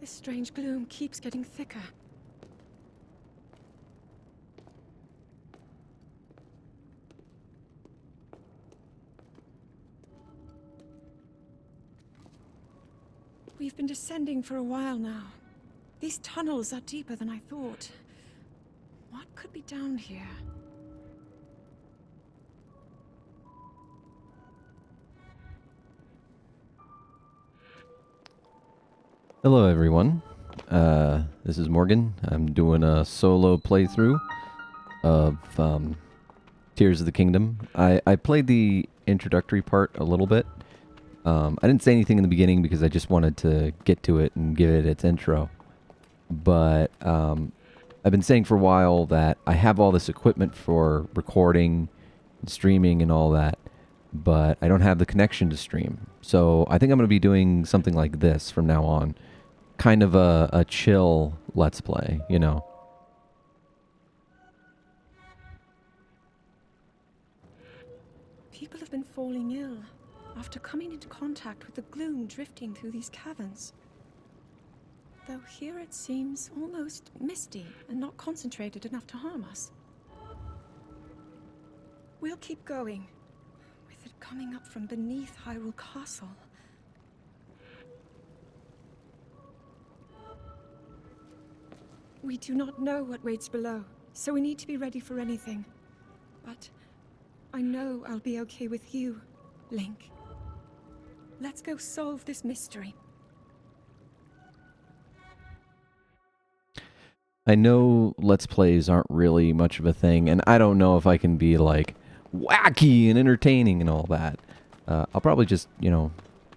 This strange gloom keeps getting thicker. We've been descending for a while now. These tunnels are deeper than I thought. What could be down here? Hello everyone, this is Morgan. I'm doing a solo playthrough of Tears of the Kingdom. I played the introductory part a little bit. I didn't say anything in the beginning because I just wanted to get to it and give it its intro. But I've been saying for a while that I have all this equipment for recording and streaming and all that, but I don't have the connection to stream. So I think I'm going to be doing something like this from now on. Kind of a chill Let's Play, you know. People have been falling ill after coming into contact with the gloom drifting through these caverns. Though here it seems almost misty and not concentrated enough to harm us. We'll keep going, with it coming up from beneath Hyrule Castle. We do not know what waits below, so we need to be ready for anything. But I know I'll be okay with you, Link. Let's go solve this mystery. I know Let's Plays aren't really much of a thing, and I don't know if I can be, like, wacky and entertaining and all that. I'll probably just, you know,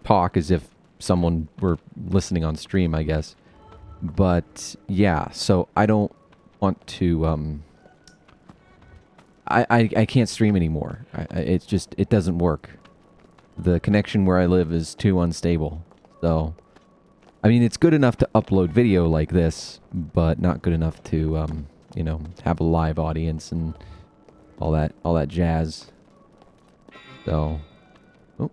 talk as if someone were listening on stream, I guess. But, yeah, so I don't want to, I can't stream anymore. It's just, it doesn't work. The connection where I live is too unstable. So, I mean, it's good enough to upload video like this, but not good enough to, you know, have a live audience and all that jazz. So, oh.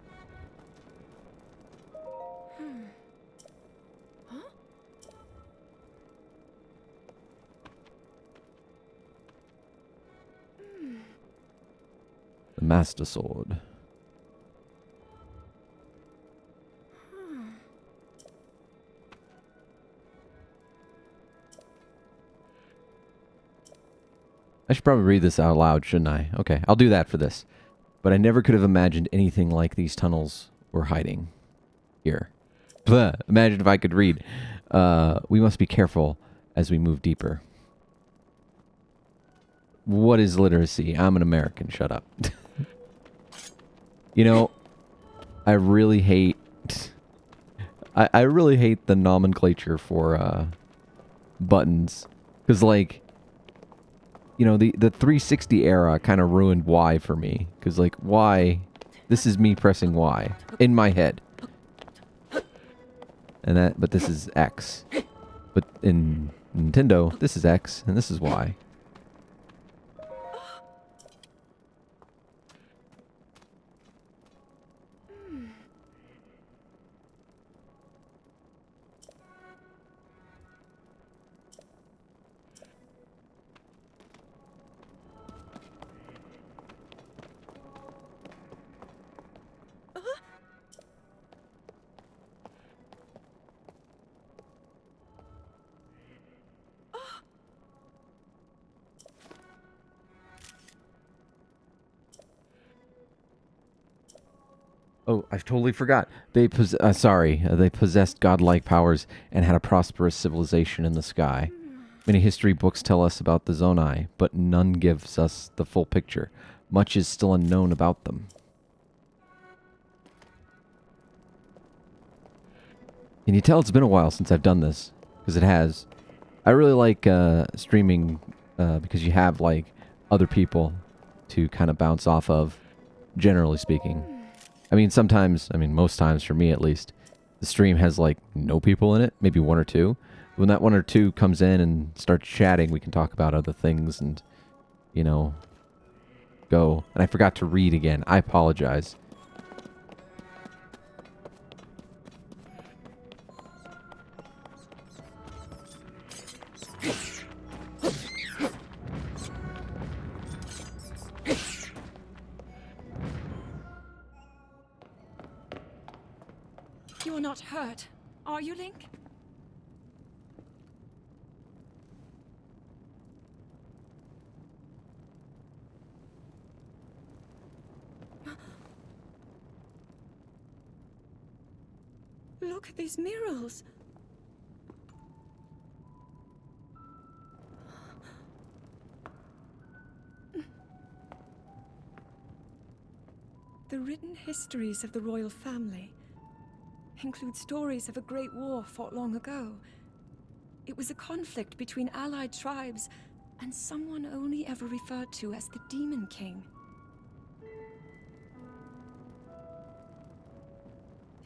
The Master Sword. I should probably read this out loud, shouldn't I? Okay, I'll do that for this. But I never could have imagined anything like these tunnels were hiding here. Blah, imagine if I could read. We must be careful as we move deeper. What is literacy? I'm an American, shut up. You know, I really hate... I really hate the nomenclature for buttons. Because, like... You know, the 360 era kind of ruined Y for me. Because, like, Y... This is me pressing Y. In my head. But this is X. But in Nintendo, this is X, and this is Y. Oh, I totally forgot. They possessed godlike powers and had a prosperous civilization in the sky. Many history books tell us about the Zonai, but none gives us the full picture. Much is still unknown about them. Can you tell it's been a while since I've done this? Because it has. I really like streaming because you have, like, other people to kind of bounce off of, generally speaking. I mean, sometimes, I mean, most times for me at least, the stream has, like, no people in it, maybe one or two. When that one or two comes in and starts chatting, we can talk about other things and, you know, go. And I forgot to read again. I apologize. You're not hurt, are you, Link? Look at these murals. The written histories of the royal family include stories of a great war fought long ago. It was a conflict between allied tribes and someone only ever referred to as the Demon King.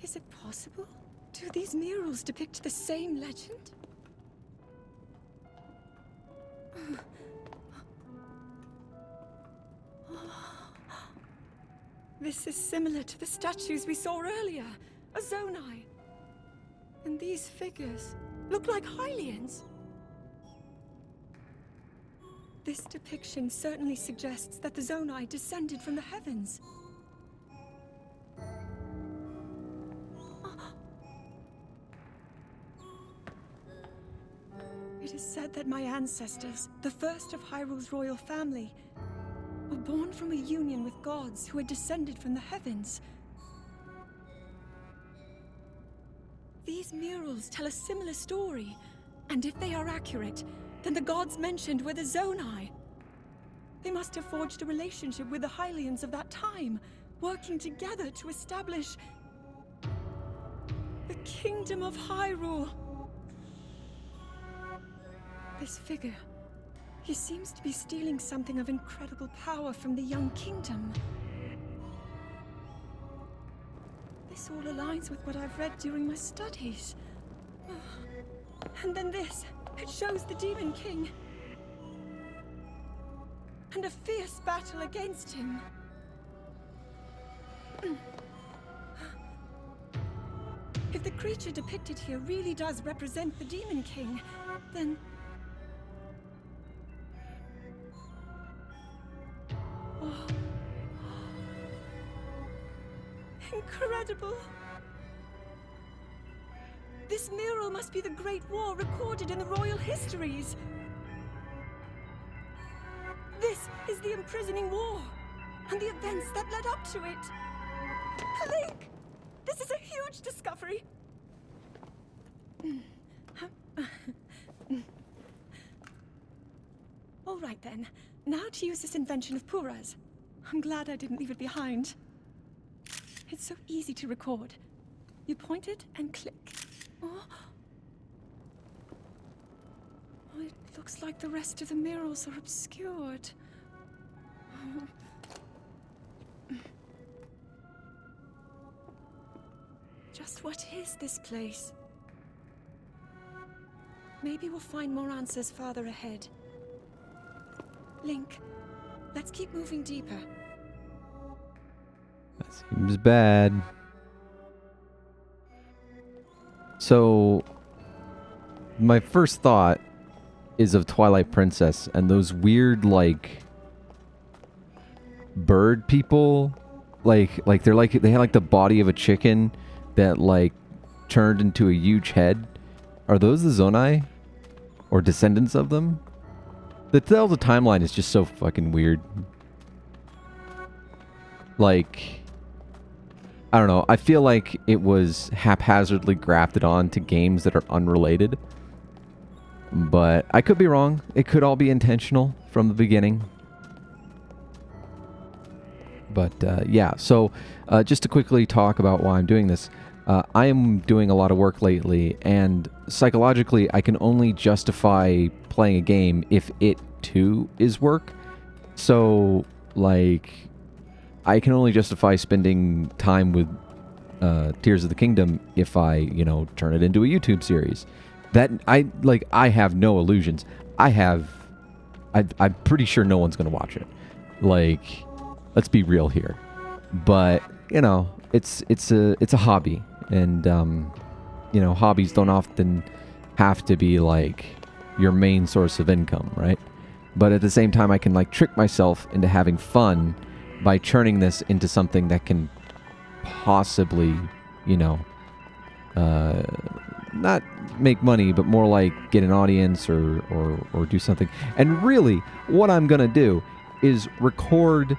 Is it possible? Do these murals depict the same legend? This is similar to the statues we saw earlier, a Zonai. And these figures look like Hylians. This depiction certainly suggests that the Zonai descended from the heavens. It is said that my ancestors, the first of Hyrule's royal family, were born from a union with gods who had descended from the heavens. These murals tell a similar story, and if they are accurate, then the gods mentioned were the Zonai. They must have forged a relationship with the Hylians of that time, working together to establish the Kingdom of Hyrule. This figure, he seems to be stealing something of incredible power from the young kingdom. This all aligns with what I've read during my studies. And then this, it shows the Demon King. And a fierce battle against him. If the creature depicted here really does represent the Demon King, then... Oh. Incredible! This mural must be the Great War recorded in the royal histories. This is the imprisoning war, and the events that led up to it. Link! This is a huge discovery! All right then, now to use this invention of Pura's. I'm glad I didn't leave it behind. It's so easy to record. You point it and click. Oh. It looks like the rest of the murals are obscured. Just what is this place? Maybe we'll find more answers farther ahead. Link, let's keep moving deeper. That seems bad. So, my first thought is of Twilight Princess and those weird, like, bird people. Like they're like, they had like the body of a chicken that like turned into a huge head. Are those the Zonai? Or descendants of them? The Zelda timeline is just so fucking weird. Like, I don't know. I feel like it was haphazardly grafted on to games that are unrelated. But I could be wrong. It could all be intentional from the beginning. But yeah, so just to quickly talk about why I'm doing this. I am doing a lot of work lately, and psychologically I can only justify playing a game if it too is work. So, like, I can only justify spending time with Tears of the Kingdom if I, you know, turn it into a YouTube series. That, I have no illusions. I'm pretty sure no one's going to watch it. Like, let's be real here. But, you know, it's a hobby. And, you know, hobbies don't often have to be, like, your main source of income, right? But at the same time, I can, like, trick myself into having fun by turning this into something that can possibly, you know, not make money, but more like get an audience or do something. And really, what I'm gonna do is record,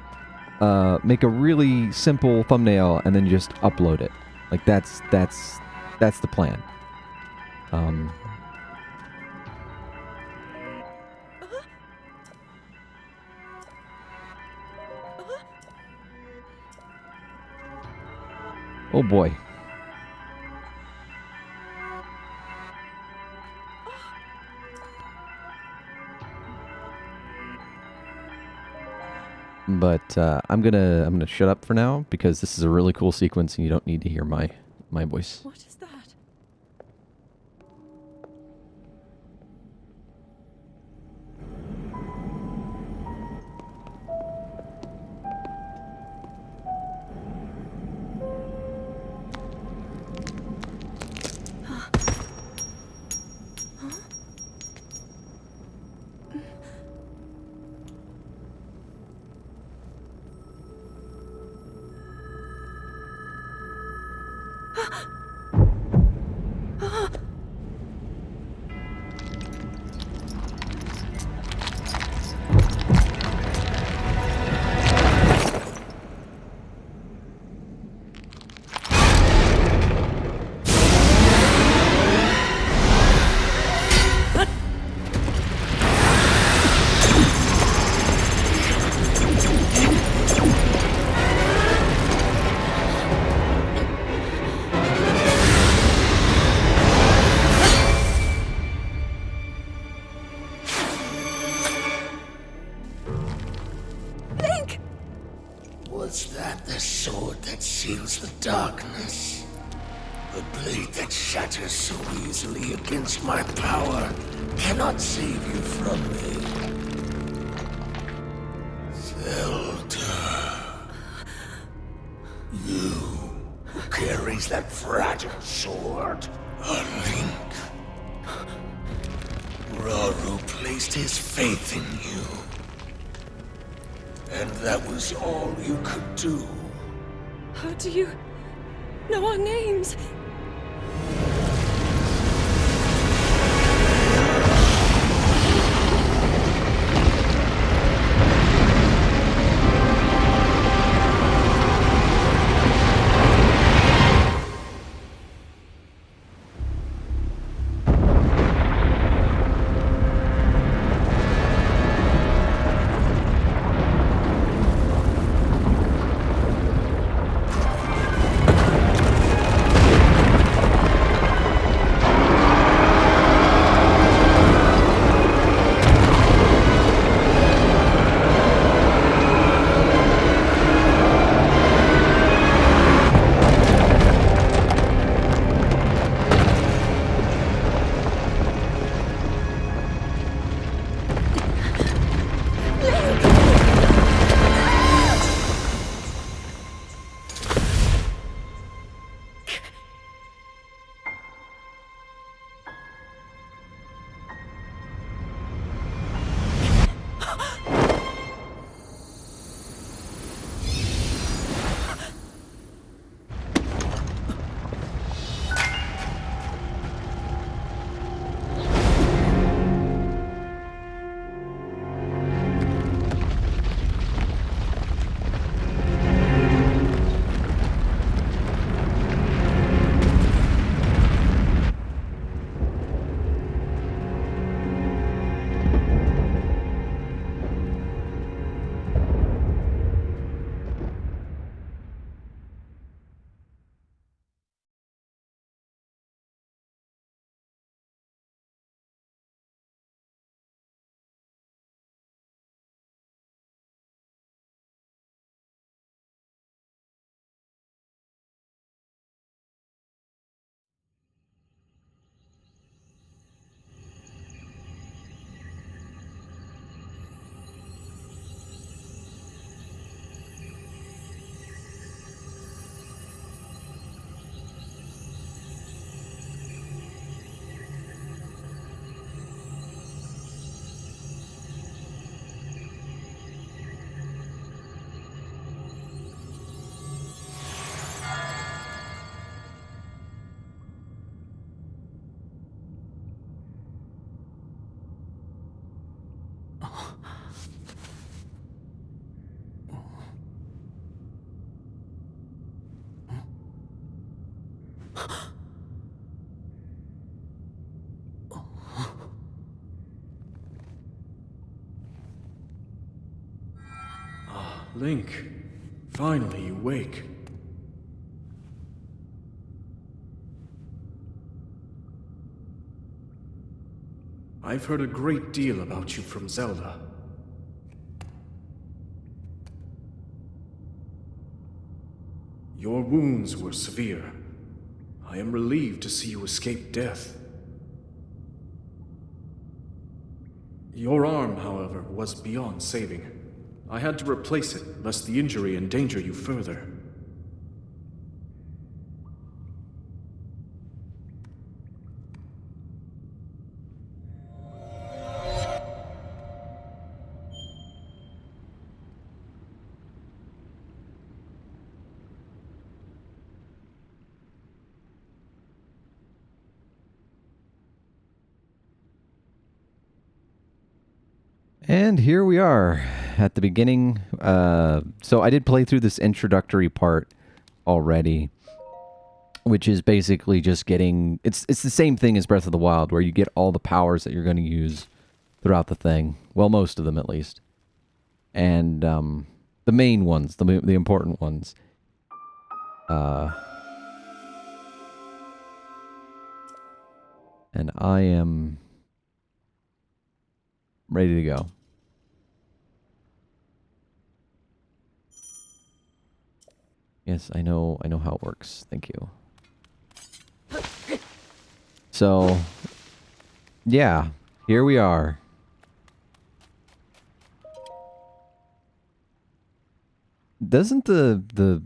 make a really simple thumbnail, and then just upload it. Like that's the plan. Oh boy. But I'm gonna shut up for now because this is a really cool sequence and you don't need to hear my voice. What is that? Was that the sword that seals the darkness? The blade that shatters so easily against my power cannot save you from me. Zelda. You who carries that fragile sword. A Link. Raru placed his faith in you. And that was all you could do. How do you know our names? Link, finally you wake. I've heard a great deal about you from Zelda. Your wounds were severe. I am relieved to see you escape death. Your arm, however, was beyond saving. I had to replace it, lest the injury endanger you further. And here we are at the beginning. So I did play through this introductory part already, which is basically just getting... It's the same thing as Breath of the Wild, where you get all the powers that you're going to use throughout the thing. Well, most of them, at least. And the main ones, the important ones. And I am ready to go. Yes, I know how it works. Thank you. So, yeah, here we are. Doesn't the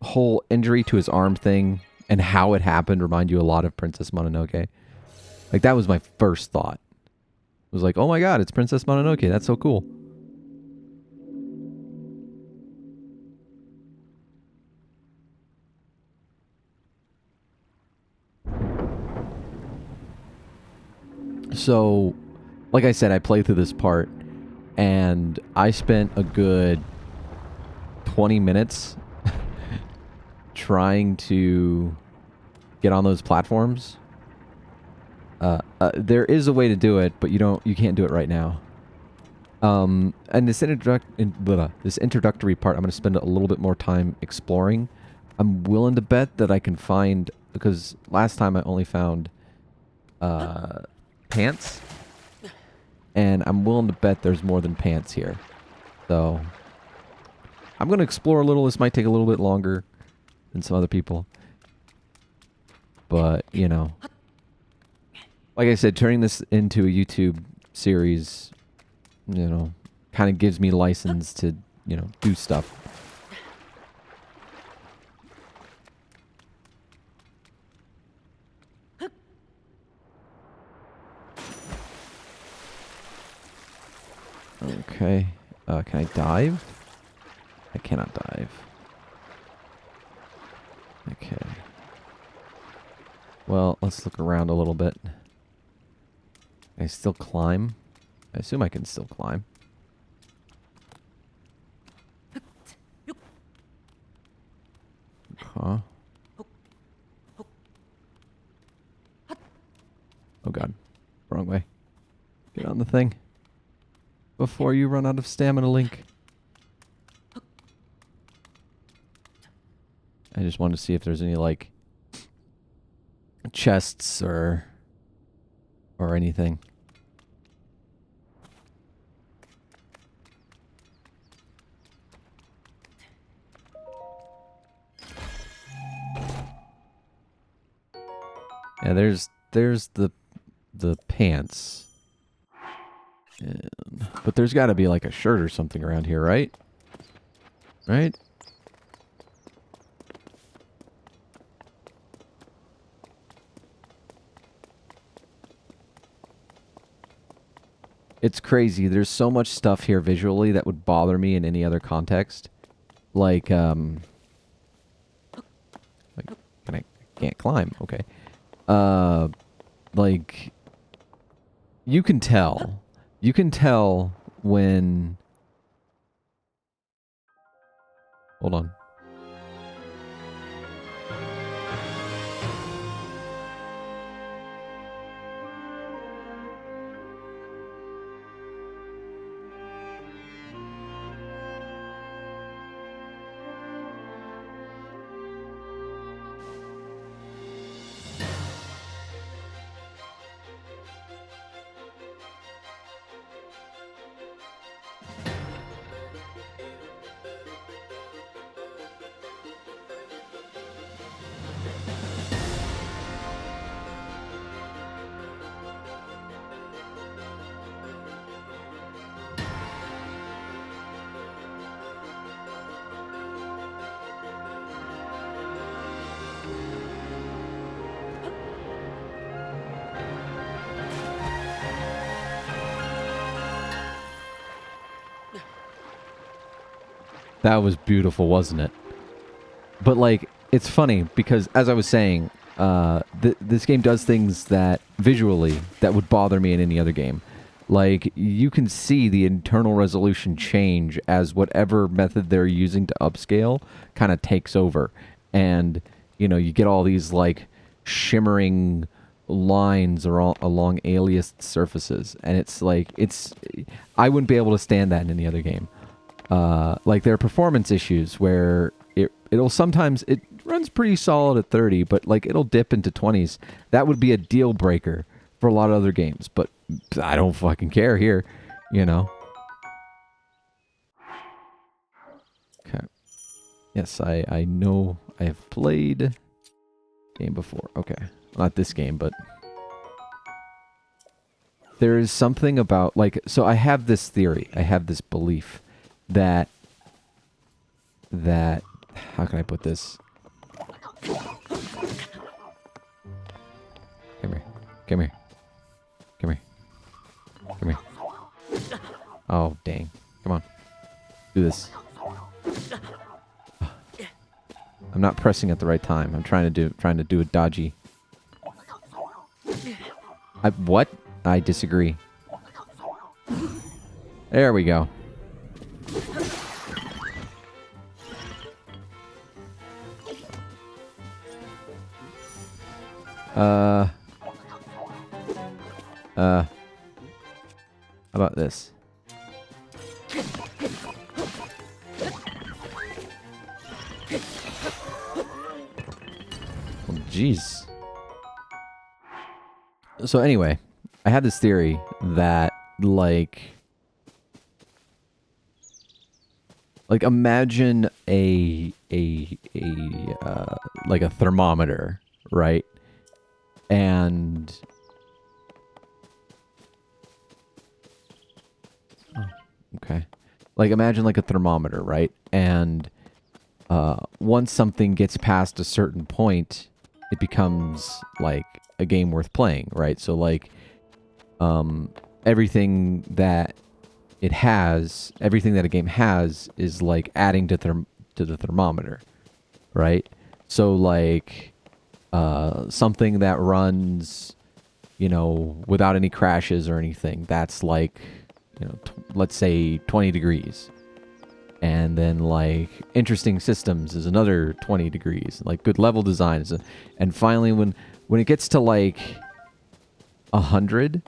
whole injury to his arm thing and how it happened remind you a lot of Princess Mononoke? Like, that was my first thought. It was like, oh my god, it's Princess Mononoke. That's so cool. So, like I said, I played through this part, and I spent a good 20 minutes trying to get on those platforms. There is a way to do it, but you can't do it right now. And this introductory part, I'm going to spend a little bit more time exploring. I'm willing to bet that I can find, because last time I only found pants, and I'm willing to bet there's more than pants here. So I'm going to explore a little. This might take a little bit longer than some other people, but you know, like I said, turning this into a YouTube series, you know, kind of gives me license to, you know, do stuff. Okay. Can I dive? I cannot dive. Okay. Well, let's look around a little bit. Can I still climb? I assume I can still climb. Huh? Oh god. Wrong way. Get on the thing. Before you run out of stamina, Link. I just wanted to see if there's any, like, chests or anything. Yeah, there's the pants. But there's got to be like a shirt or something around here, right? Right? It's crazy. There's so much stuff here visually that would bother me in any other context. Like, can I can't climb. Okay. Like, you can tell. You can tell when... Hold on. That was beautiful, wasn't it? But, like, it's funny because, as I was saying, this game does things that, visually, that would bother me in any other game. Like, you can see the internal resolution change as whatever method they're using to upscale kind of takes over. And, you know, you get all these, like, shimmering lines along aliased surfaces. And it's like, I wouldn't be able to stand that in any other game. Like, there are performance issues where it'll sometimes, it runs pretty solid at 30, but, like, it'll dip into 20s. That would be a deal breaker for a lot of other games, but I don't fucking care here, you know? Okay. Yes, I know I have played game before. Okay. Not this game, but there is something about, like, so I have this theory, I have this belief that, how can I put this? Come here. Come here. Come here. Come here. Oh, dang. Come on. Do this. I'm not pressing at the right time. I'm trying to do a dodgy. What? I disagree. There we go. How about this? Oh, jeez. So anyway, I had this theory that, like imagine like a thermometer, right? And okay. Like, imagine like a thermometer, right? And once something gets past a certain point, it becomes like a game worth playing, right? So, like, everything that it has, everything that a game has is like adding to the thermometer, right? So, like, something that runs, you know, without any crashes or anything, that's like, you know, let's say 20 degrees. And then, like, interesting systems is another 20 degrees. Like, good level design is and finally, when it gets to, like, 100,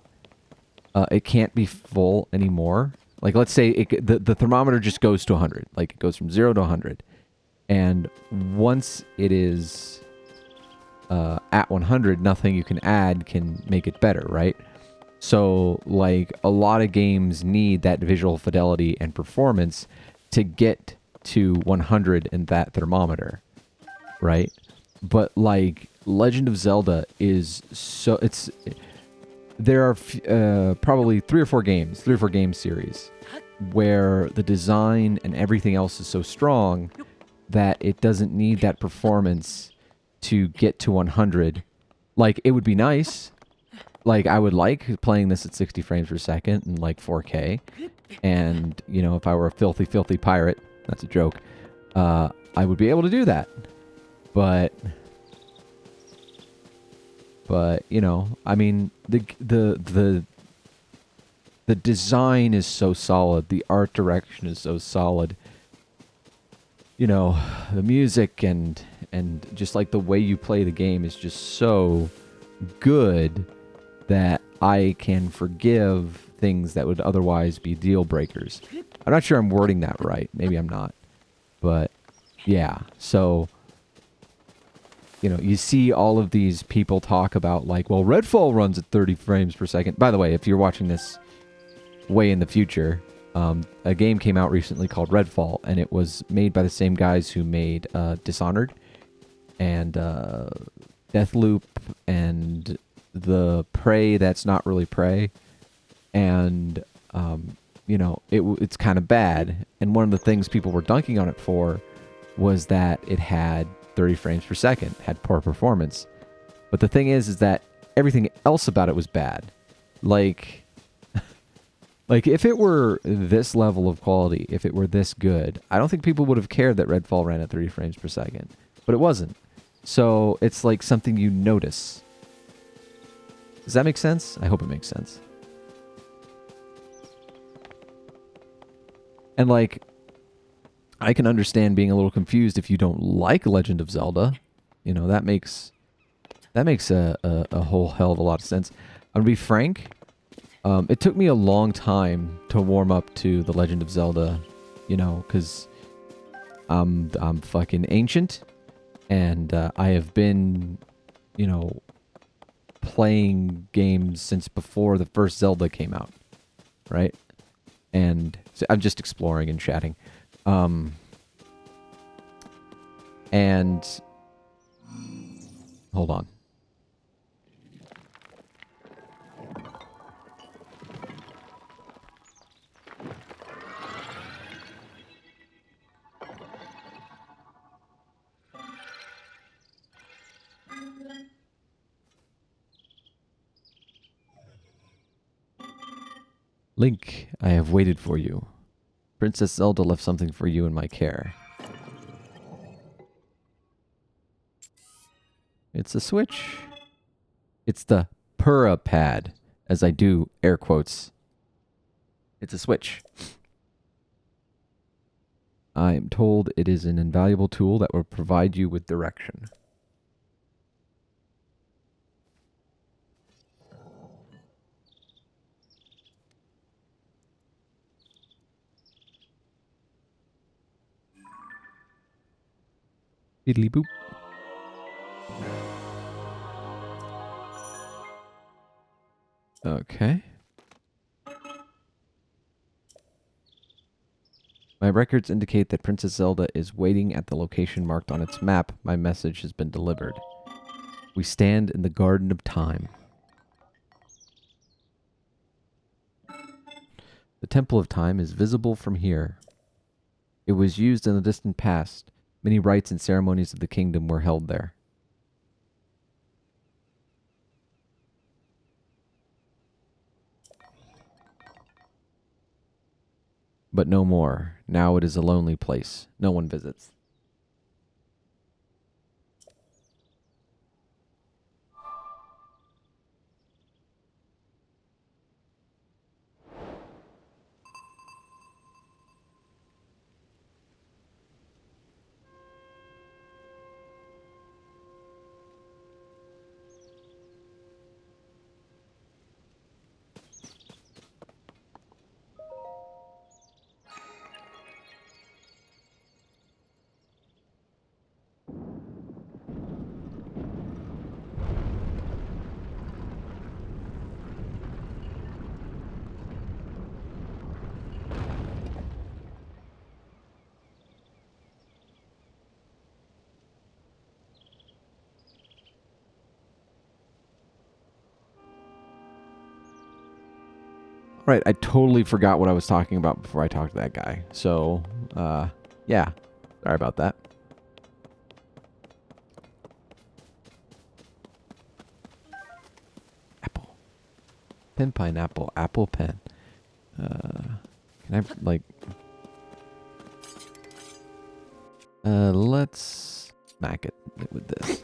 it can't be full anymore. Like, let's say the thermometer just goes to 100. Like, it goes from 0 to 100. And once it is at 100, nothing you can add can make it better, right? So, like, a lot of games need that visual fidelity and performance to get to 100 in that thermometer, right? But, like, Legend of Zelda is so... There are probably 3 or 4 game series where the design and everything else is so strong that it doesn't need that performance to get to 100. Like, it would be nice. Like, I would like playing this at 60 frames per second and, like, 4K. And, you know, if I were a filthy, filthy pirate, that's a joke, I would be able to do that. But, you know, I mean, the design is so solid. The art direction is so solid. You know, the music and just, like, the way you play the game is just so good that I can forgive things that would otherwise be deal breakers. I'm not sure I'm wording that right. Maybe I'm not. But, yeah. So, you know, you see all of these people talk about, like, well, Redfall runs at 30 frames per second. By the way, if you're watching this way in the future, a game came out recently called Redfall, and it was made by the same guys who made Dishonored and Deathloop and the Prey that's not really Prey. And, you know, it's kind of bad. And one of the things people were dunking on it for was that it had 30 frames per second, had poor performance. But the thing is that everything else about it was bad. Like, Like, if it were this level of quality, if it were this good, I don't think people would have cared that Redfall ran at 30 frames per second. But it wasn't. So, it's like something you notice. Does that make sense? I hope it makes sense. And, like, I can understand being a little confused if you don't like Legend of Zelda. You know, that makes a whole hell of a lot of sense. I'm going to be frank. It took me a long time to warm up to The Legend of Zelda, you know, because I'm fucking ancient, and I have been, you know, playing games since before the first Zelda came out, right? And so I'm just exploring and chatting. And hold on. Link, I have waited for you. Princess Zelda left something for you in my care. It's a Switch. It's the Pura Pad, as I do air quotes. It's a Switch. I am told it is an invaluable tool that will provide you with direction. Diddly boop. Okay. My records indicate that Princess Zelda is waiting at the location marked on its map. My message has been delivered. We stand in the Garden of Time. The Temple of Time is visible from here. It was used in the distant past. Many rites and ceremonies of the kingdom were held there. But no more. Now it is a lonely place. No one visits. Right, I totally forgot what I was talking about before I talked to that guy. So, yeah. Sorry about that. Apple. Pen, pineapple, apple, pen. Can I, like... let's smack it with this.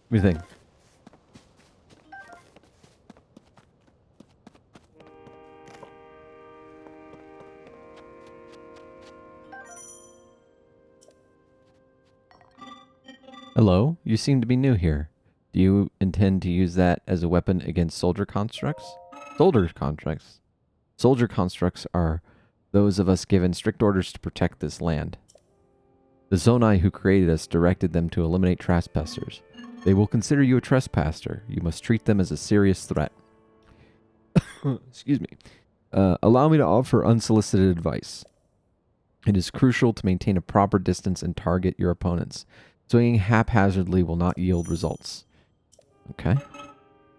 What do you think? Hello, you seem to be new here. Do you intend to use that as a weapon against soldier constructs? Soldier constructs? Soldier constructs are those of us given strict orders to protect this land. The Zonai who created us directed them to eliminate trespassers. They will consider you a trespasser. You must treat them as a serious threat. Excuse me. Allow me to offer unsolicited advice. It is crucial to maintain a proper distance and target your opponents. Swinging haphazardly will not yield results. Okay.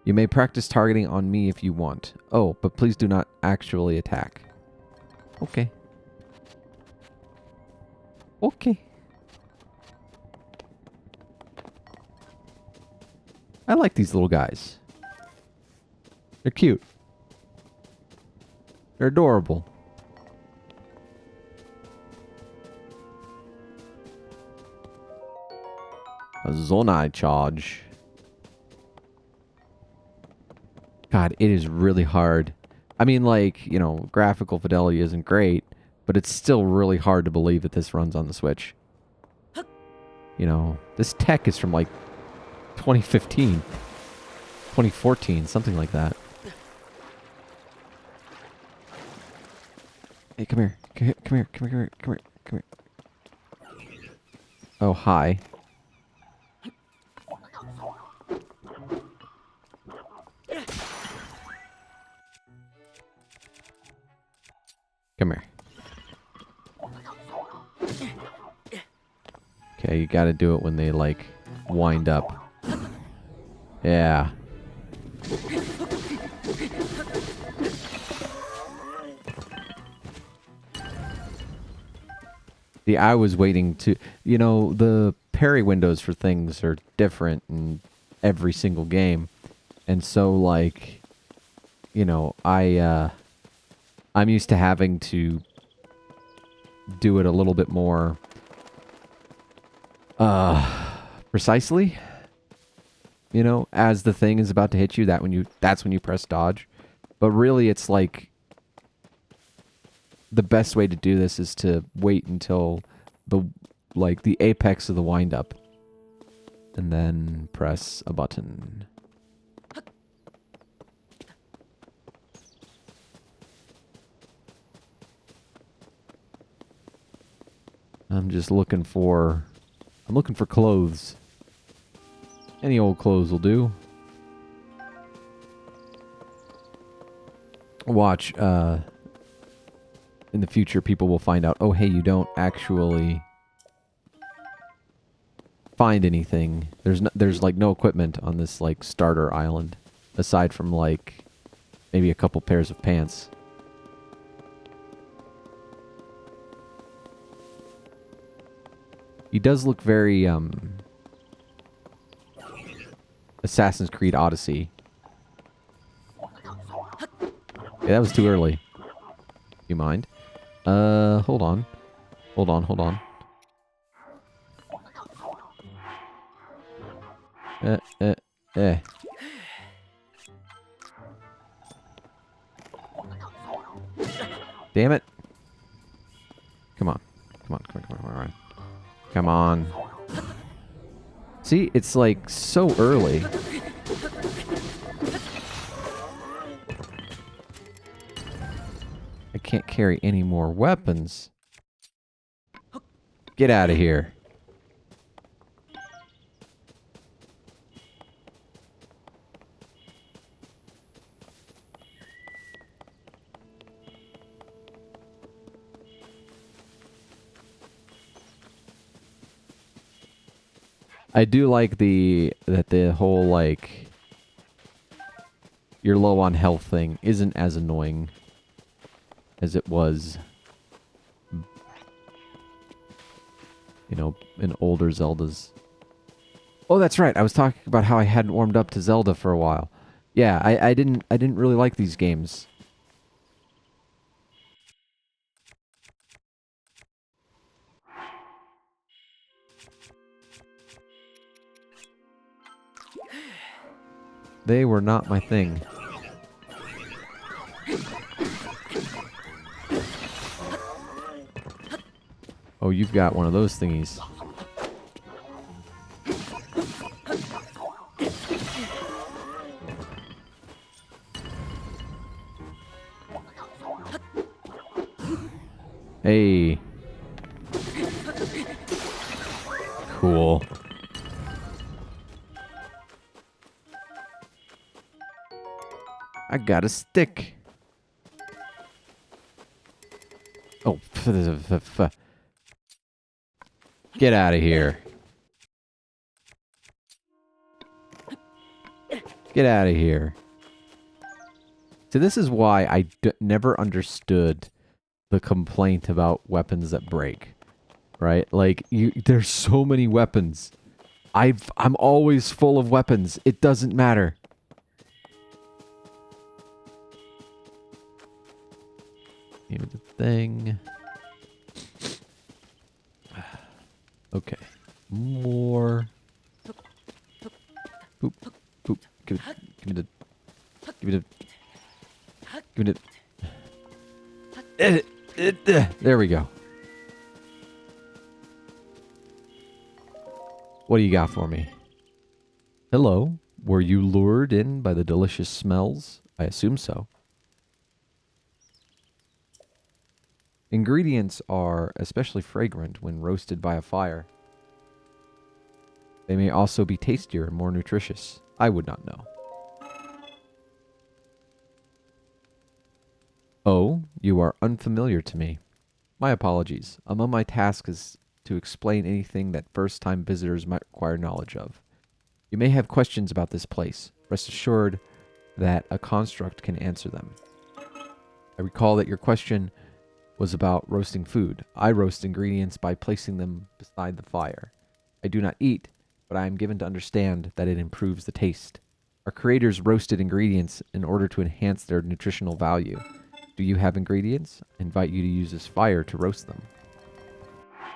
You may practice targeting on me if you want. Oh, but please do not actually attack. Okay. Okay. I like these little guys. They're cute. They're adorable. A Zonai charge. God, it is really hard. I mean, like, you know, graphical fidelity isn't great, but it's still really hard to believe that this runs on the Switch. You know, this tech is from like 2015, 2014, something like that. Hey, come here. Come here, come here, come here, come here, come here. Oh, hi. Come here. Okay, you gotta do it when they, like, wind up. Yeah. See, I was waiting to... You know, the parry windows for things are different in every single game. And so, like... You know, I'm used to having to do it a little bit more precisely. You know, as the thing is about to hit you, that's when you press dodge. But really it's like the best way to do this is to wait until the apex of the wind up and then press a button. I'm looking for clothes. Any old clothes will do. Watch, in the future people will find out, oh hey, you don't actually find anything. There's like no equipment on this like starter island aside from like maybe a couple pairs of pants. He does look very, Assassin's Creed Odyssey. Yeah, that was too early. You mind? Hold on. Hold on, hold on. Damn it. Come on. Come on, come on, come on, come on. Come on. See, it's like so early. I can't carry any more weapons. Get out of here. I do like the whole, like, you're low on health thing isn't as annoying as it was, you know, in older Zeldas. Oh, that's right. I was talking about how I hadn't warmed up to Zelda for a while. Yeah, I didn't really like these games. They were not my thing. Oh, you've got one of those thingies. Hey. Cool. I got a stick. Oh, get out of here. Get out of here. So this is why I never understood the complaint about weapons that break. Right? Like, there's so many weapons. I'm always full of weapons. It doesn't matter. Give me the thing. Okay. More. Boop. Boop. Give me the. Give me the. Give me the. There we go. What do you got for me? Hello. Were you lured in by the delicious smells? I assume so. Ingredients are especially fragrant when roasted by a fire. They may also be tastier and more nutritious. I would not know. Oh, you are unfamiliar to me. My apologies. Among my tasks is to explain anything that first-time visitors might require knowledge of. You may have questions about this place. Rest assured that a construct can answer them. I recall that your question was about roasting food. I roast ingredients by placing them beside the fire. I do not eat, but I am given to understand that it improves the taste. Our creators roasted ingredients in order to enhance their nutritional value. Do you have ingredients? I invite you to use this fire to roast them.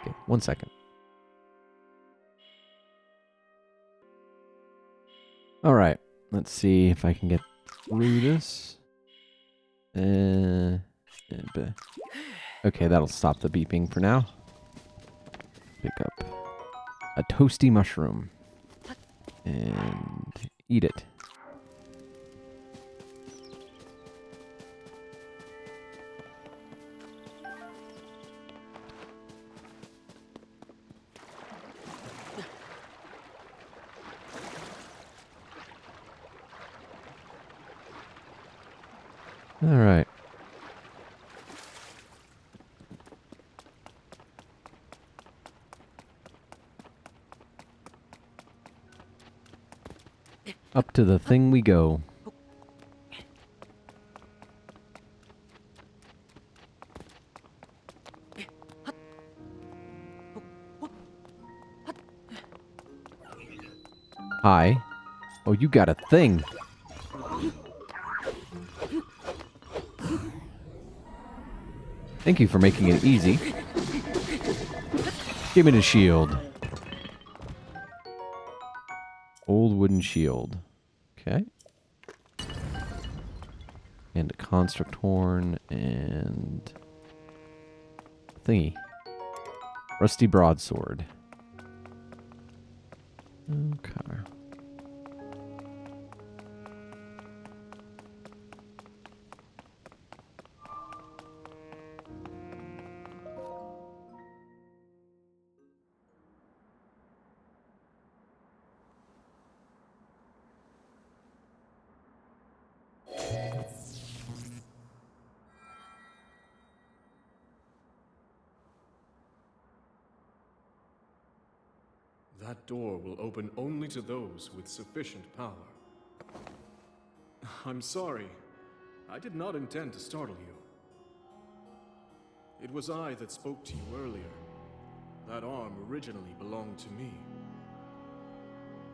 Okay, 1 second. Alright, let's see if I can get through this. Okay, that'll stop the beeping for now. Pick up a toasty mushroom and eat it. All right. Up to the thing we go. Hi. Oh, you got a thing. Thank you for making it easy. Give me the shield. Old wooden shield. Okay. And a construct horn and thingy. Rusty broadsword. Okay. That door will open only to those with sufficient power. I'm sorry. I did not intend to startle you. It was I that spoke to you earlier. That arm originally belonged to me.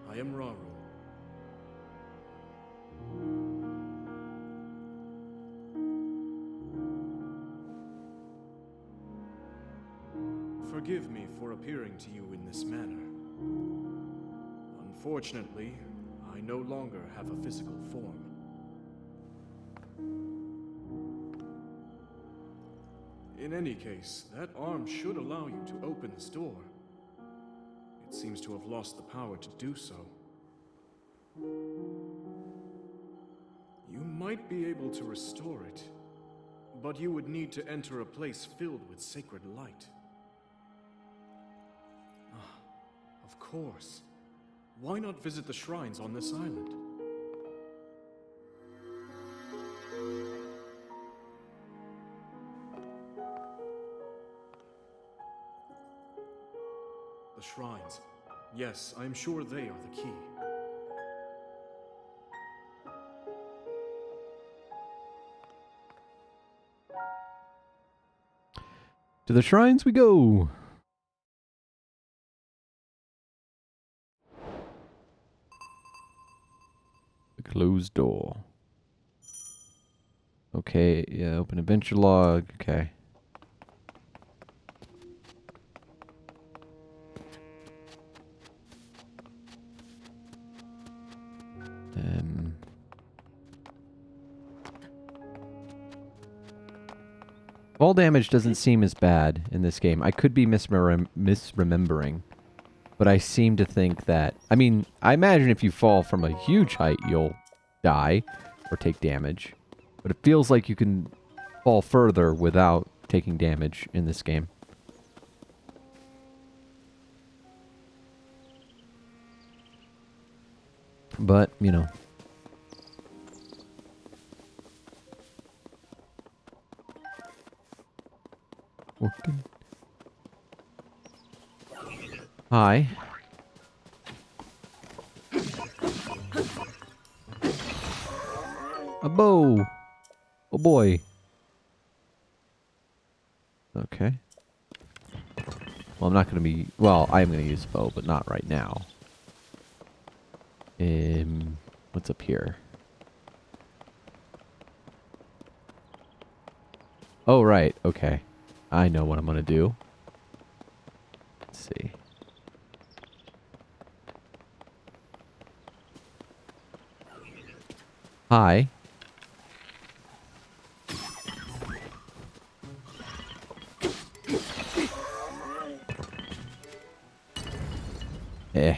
I am Raru. Forgive me for appearing to you in this manner. Unfortunately, I no longer have a physical form. In any case, that arm should allow you to open this door. It seems to have lost the power to do so. You might be able to restore it, but you would need to enter a place filled with sacred light. Of course. Why not visit the shrines on this island? The shrines. Yes, I am sure they are the key. To the shrines we go. The closed door. Okay, yeah, open adventure log. Okay. Fall damage doesn't seem as bad in this game. I could be misremembering, but I seem to think that... I mean, I imagine if you fall from a huge height, you'll die or take damage. But it feels like you can fall further without taking damage in this game. But, you know. Okay. Hi. A bow. Oh boy. Okay. Well, I'm not going to be... Well, I am going to use a bow, but not right now. What's up here? Oh, right. Okay. I know what I'm going to do. Let's see. Hi. Eh.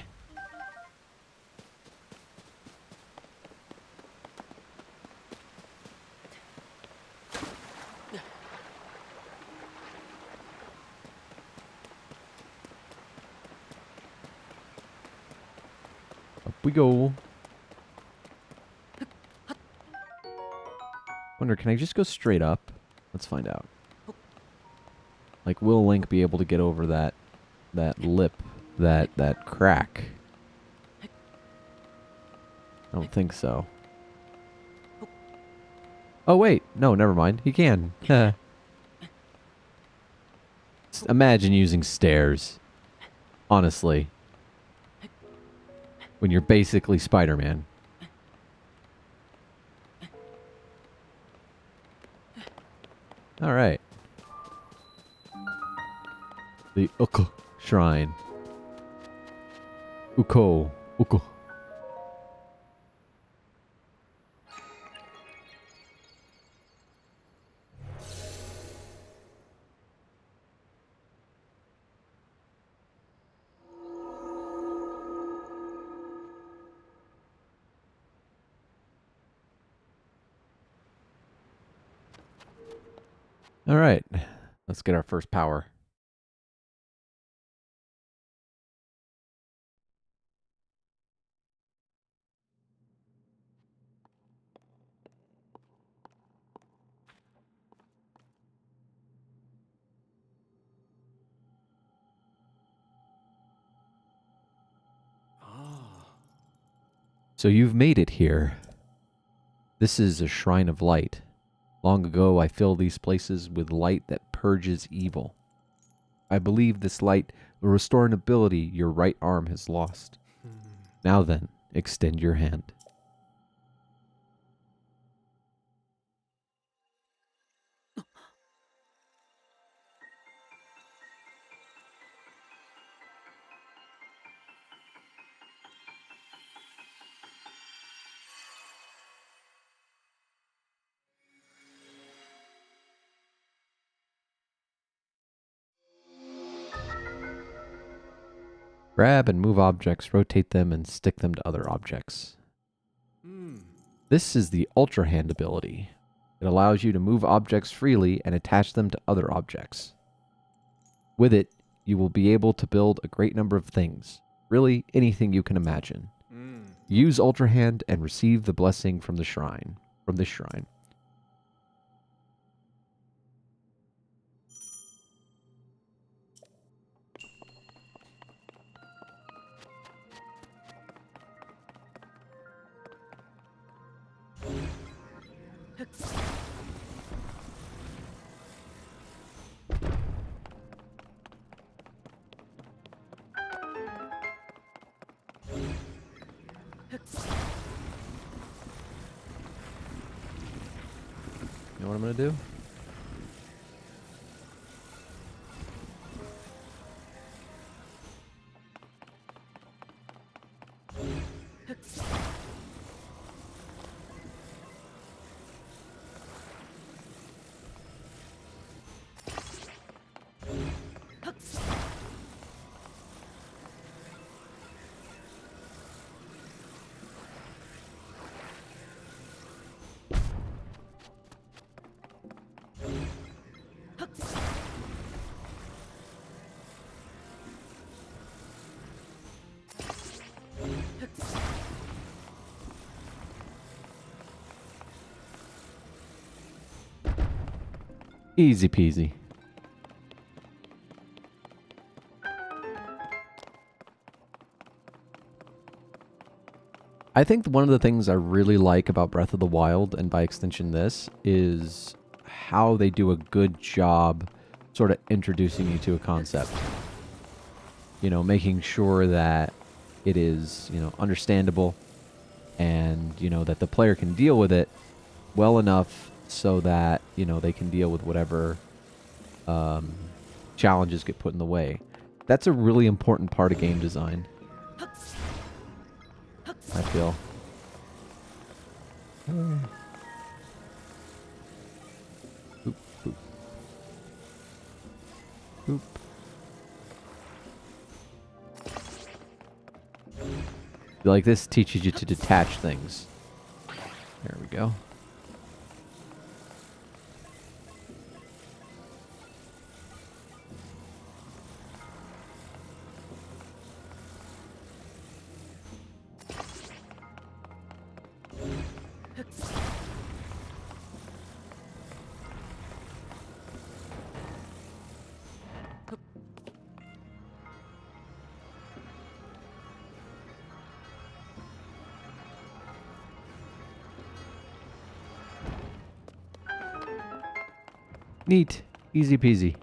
Up we go. Wonder, can I just go straight up? Let's find out. Like, will Link be able to get over that lip, that crack? I don't think so. Oh wait, no, never mind. He can. Imagine using stairs. Honestly. When you're basically Spider-Man. Alright. The Uko Shrine. Uko. Alright. Let's get our first power. So you've made it here. This is a shrine of light. Long ago, I filled these places with light that purges evil. I believe this light will restore an ability your right arm has lost. Now then, extend your hand. Grab and move objects, rotate them, and stick them to other objects. This is the Ultra Hand ability. It allows you to move objects freely and attach them to other objects. With it, you will be able to build a great number of things. Really, anything you can imagine. Use Ultra Hand and receive the blessing from the shrine. From this shrine. know what I'm gonna do? Easy peasy. I think one of the things I really like about Breath of the Wild, and by extension this, is how they do a good job sort of introducing you to a concept. You know, making sure that it is, you know, understandable and, you know, that the player can deal with it well enough so that, you know, they can deal with whatever challenges get put in the way. That's a really important part of game design, I feel. Oop, oop. Oop. Feel like this teaches you to detach things. There we go. Neat. Easy peasy.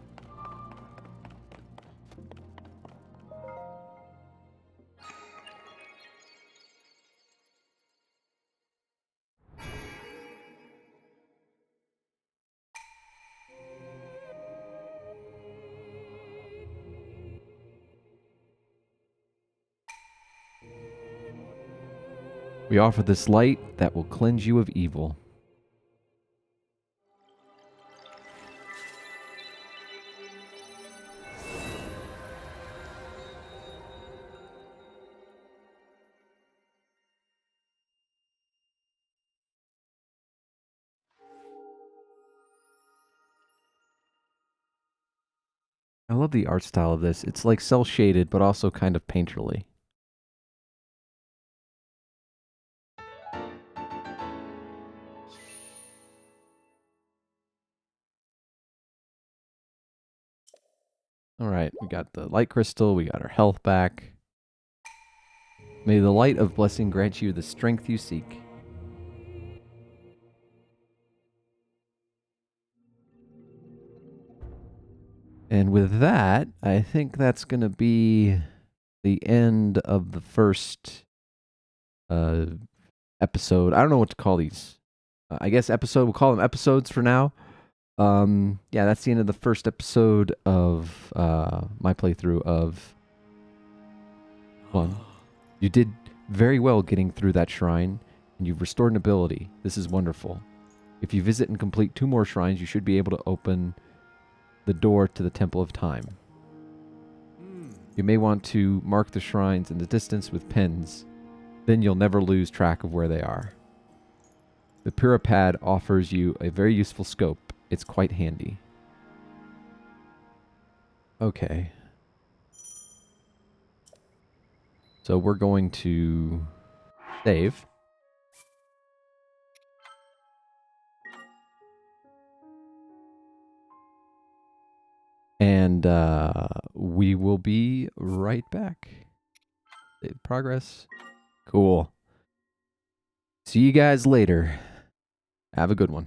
We offer this light that will cleanse you of evil. I love the art style of this. It's like cel-shaded, but also kind of painterly. Alright, we got the light crystal, we got our health back. May the light of blessing grant you the strength you seek. And with that, I think that's going to be the end of the first episode. I don't know what to call these. I guess episode, we'll call them episodes for now. Yeah, that's the end of the first episode of my playthrough of 1. You did very well getting through that shrine, and you've restored an ability. This is wonderful. If you visit and complete 2 more shrines, you should be able to open the door to the Temple of Time. You may want to mark the shrines in the distance with pins. Then you'll never lose track of where they are. The Puripad offers you a very useful scope. It's quite handy. Okay. So we're going to save. And we will be right back. Save progress. Cool. See you guys later. Have a good one.